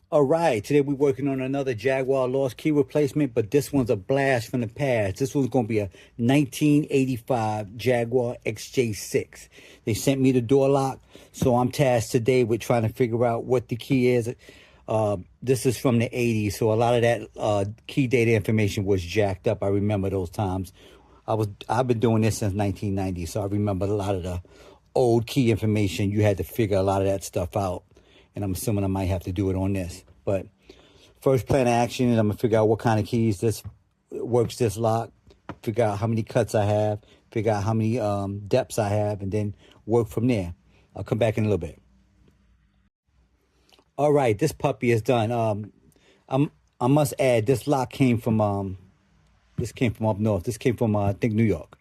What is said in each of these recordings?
All right, today we're working on another Jaguar lost key replacement, but this one's a blast from the past. This one's going to be a 1985 Jaguar XJ6. They sent me the door lock, so I'm tasked today with trying to figure out what the key is. This is from the 80s, so a lot of that key data information was jacked up. I remember those times. I've been doing this since 1990, so I remember a lot of the old key information. You had to figure a lot of that stuff out. And I'm assuming I might have to do it on this. But first plan of action is I'm going to figure out what kind of keys this works this lock, figure out how many cuts I have, figure out how many depths I have, and then work from there. I'll come back in a little bit. All right, this puppy is done. I must add, this lock came from up north. This came from, I think, New York.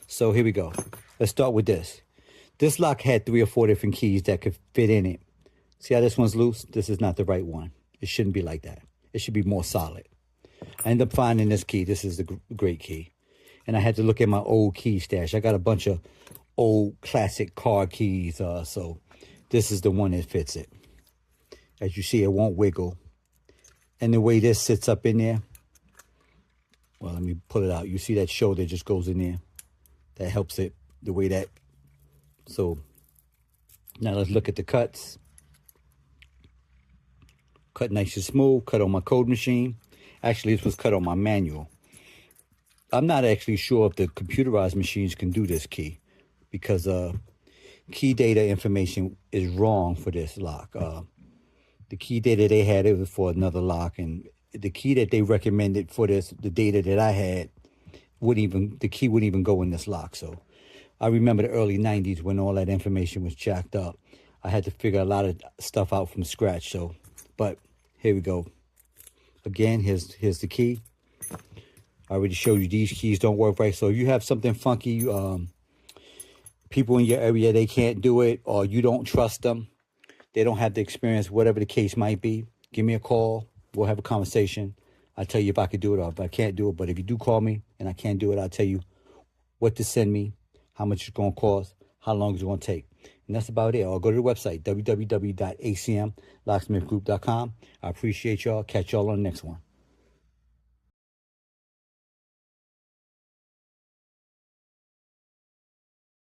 So here we go. Let's start with this. This lock had 3 or 4 different keys that could fit in it. See how this one's loose? This is not the right one. It shouldn't be like that. It should be more solid. I ended up finding this key. This is the great key. And I had to look at my old key stash. I got a bunch of old classic car keys. So this is the one that fits it. As you see, it won't wiggle. And the way this sits up in there. Well, let me pull it out. You see that shoulder just goes in there. That helps it the way that. So now let's look at the cuts. Cut nice and smooth, cut on my code machine. Actually, this was cut on my manual. I'm not actually sure if the computerized machines can do this key because key data information is wrong for this lock. The key data they had, it was for another lock, and the key that they recommended for this, the data that I had, the key wouldn't even go in this lock. So I remember the early 90s when all that information was jacked up. I had to figure a lot of stuff out from scratch. But here we go. Again, here's the key. I already showed you these keys don't work right. So if you have something funky, people in your area, they can't do it, or you don't trust them, they don't have the experience, whatever the case might be, give me a call. We'll have a conversation. I'll tell you if I could do it or if I can't do it. But if you do call me and I can't do it, I'll tell you what to send me, how much it's going to cost, how long it's going to take. And that's about it. Or go to the website, www.acmlocksmithgroup.com. I appreciate y'all. Catch y'all on the next one.